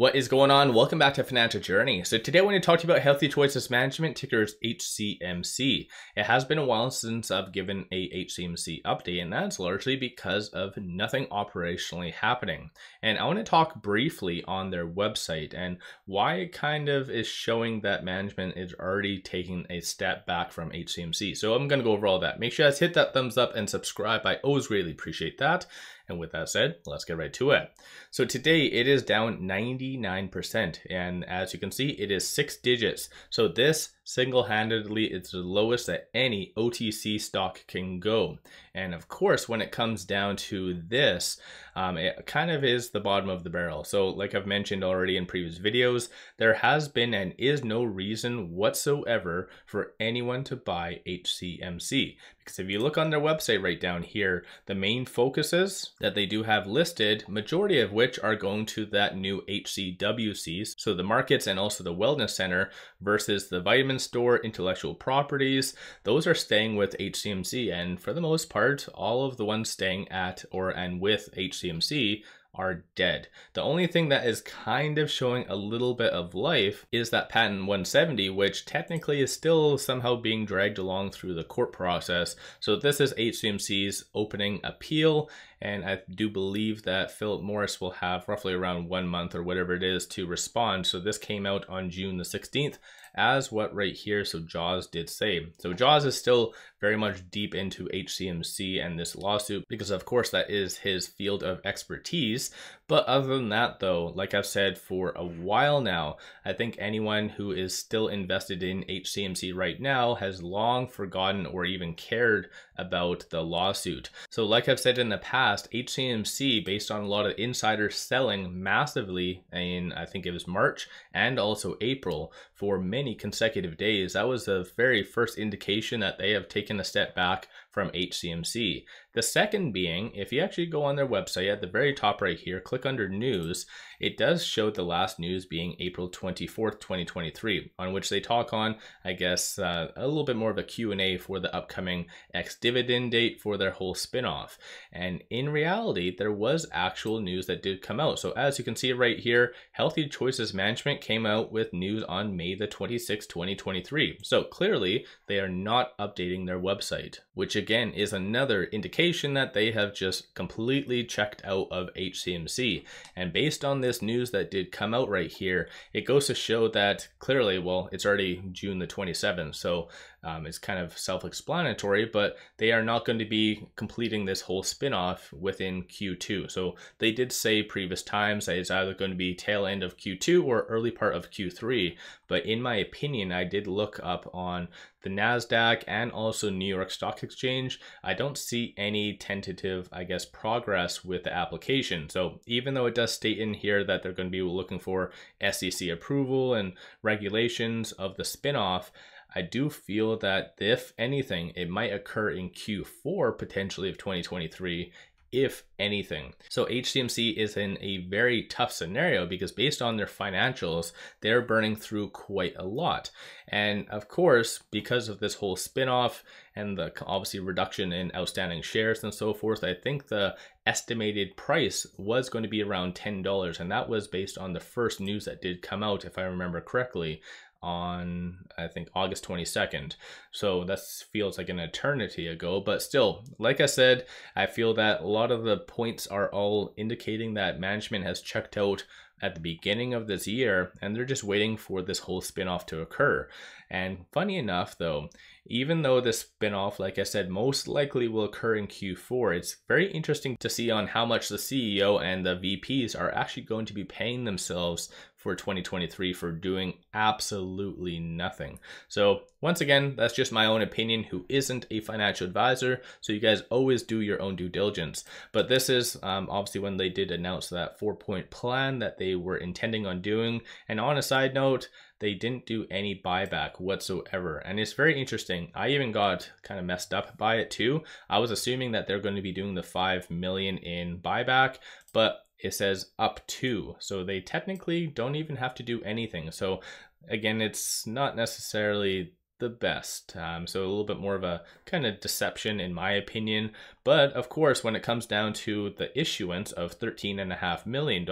What is going on? Welcome back to Financial Journey. So today I want to talk to you about Healthier Choices Management, tickers HCMC. It has been a while since I've given a HCMC update, and that's largely because of nothing operationally happening. And I want to talk briefly on their website and why it kind of is showing that management is already taking a step back from HCMC. So I'm going to go over all that. Make sure you guys hit that thumbs up and subscribe. I always really appreciate that. And with that said, let's get right to it. So today it is down 99%. And as you can see, it is 6 digits. So this single-handedly is the lowest that any OTC stock can go. And of course, when it comes down to this, it kind of is the bottom of the barrel. So like I've mentioned already in previous videos, there has been and is no reason whatsoever for anyone to buy HCMC. Because if you look on their website right down here, the main focuses that they do have listed, majority of which are going to that new HCWCs, so the markets and also the wellness center versus the vitamin store, intellectual properties, those are staying with HCMC. And for the most part, all of the ones staying at and with HCMC are dead. The only thing that is kind of showing a little bit of life is that patent 170, which technically is still somehow being dragged along through the court process. So this is HCMC's opening appeal, and I do believe that Philip Morris will have roughly around 1 month or whatever it is to respond. So this came out on June the 16th as what right here, so Jaws did say. So Jaws is still very much deep into HCMC and this lawsuit because of course that is his field of expertise. But other than that though, like I've said for a while now, I think anyone who is still invested in HCMC right now has long forgotten or even cared about the lawsuit. So like I've said in the past, HCMC, based on a lot of insider selling massively in, I think it was March and also April for many consecutive days, that was the very first indication that they have taken a step back from HCMC. The second being, if you actually go on their website at the very top right here, click under news, it does show the last news being April 24th, 2023, on which they talk on, I guess, a little bit more of a Q&A for the upcoming ex-dividend date for their whole spinoff. And in reality, there was actual news that did come out. So as you can see right here, Healthier Choices Management came out with news on May the 26th, 2023. So clearly, they are not updating their website, which again is another indication that they have just completely checked out of HCMC. And based on this news that did come out right here, it goes to show that clearly, well, it's already June the 27th, so it's kind of self-explanatory, but they are not going to be completing this whole spin-off within Q2. So they did say previous times that it's either going to be tail end of Q2 or early part of Q3, but in my opinion, I did look up on the NASDAQ and also New York Stock Exchange. I don't see any tentative, I guess, progress with the application. So even though it does state in here that they're going to be looking for SEC approval and regulations of the spinoff, I do feel that if anything, it might occur in Q4 potentially of 2023, if anything. So HCMC is in a very tough scenario because based on their financials, they're burning through quite a lot. And of course, because of this whole spinoff and the obviously reduction in outstanding shares and so forth, I think the estimated price was going to be around $10. And that was based on the first news that did come out, if I remember correctly, on I think August 22nd. So that feels like an eternity ago, but still, like I said, I feel that a lot of the points are all indicating that management has checked out at the beginning of this year and they're just waiting for this whole spinoff to occur. And funny enough though, even though the spinoff, like I said, most likely will occur in Q4, it's very interesting to see on how much the CEO and the VPs are actually going to be paying themselves for 2023 for doing absolutely nothing. So once again, that's just my own opinion, who isn't a financial advisor. So you guys always do your own due diligence. But this is obviously when they did announce that 4-point plan that they were intending on doing. And on a side note, they didn't do any buyback whatsoever. And it's very interesting. I even got kind of messed up by it too. I was assuming that they're going to be doing the 5 million in buyback, but it says up to. So they technically don't even have to do anything. So again, it's not necessarily the best. So a little bit more of a kind of deception in my opinion, But of course, when it comes down to the issuance of $13.5 million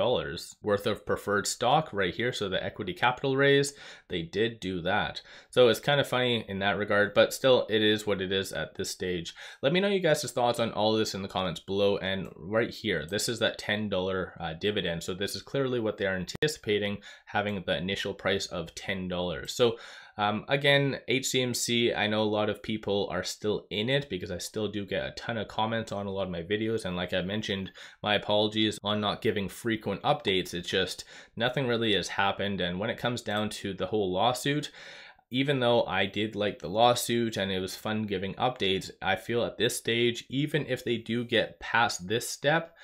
worth of preferred stock right here, so the equity capital raise, they did do that. So it's kind of funny in that regard, but still it is what it is at this stage. Let me know you guys' thoughts on all of this in the comments below. And right here, this is that $10 dividend. So this is clearly what they are anticipating, having the initial price of $10. So again, HCMC, I know a lot of people are still in it because I still do get a ton of comments on a lot of my videos. And like I mentioned, my apologies on not giving frequent updates. It's just nothing really has happened. And when it comes down to the whole lawsuit, even though I did like the lawsuit and it was fun giving updates, I feel at this stage, even if they do get past this step,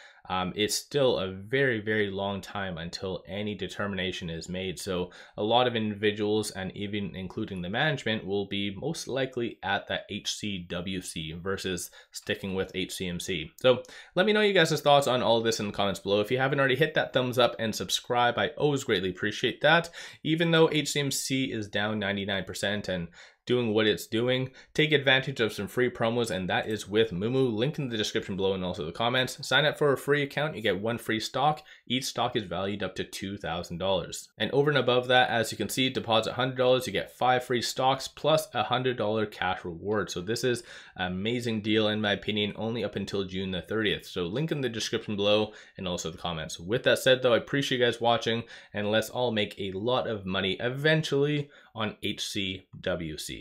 it's still a very, very long time until any determination is made. So a lot of individuals, and even including the management, will be most likely at that HCWC versus sticking with HCMC. So let me know you guys' thoughts on all of this in the comments below. If you haven't already, hit that thumbs up and subscribe. I always greatly appreciate that. Even though HCMC is down 99% and doing what it's doing, take advantage of some free promos, and that is with Moomoo. Link in the description below and also the comments. Sign up for a free account, you get 1 free stock. Each stock is valued up to $2,000. And over and above that, as you can see, deposit $100, you get 5 free stocks plus a $100 cash reward. So this is an amazing deal in my opinion, only up until June the 30th. So link in the description below and also the comments. With that said though, I appreciate you guys watching, and let's all make a lot of money eventually on HCWC.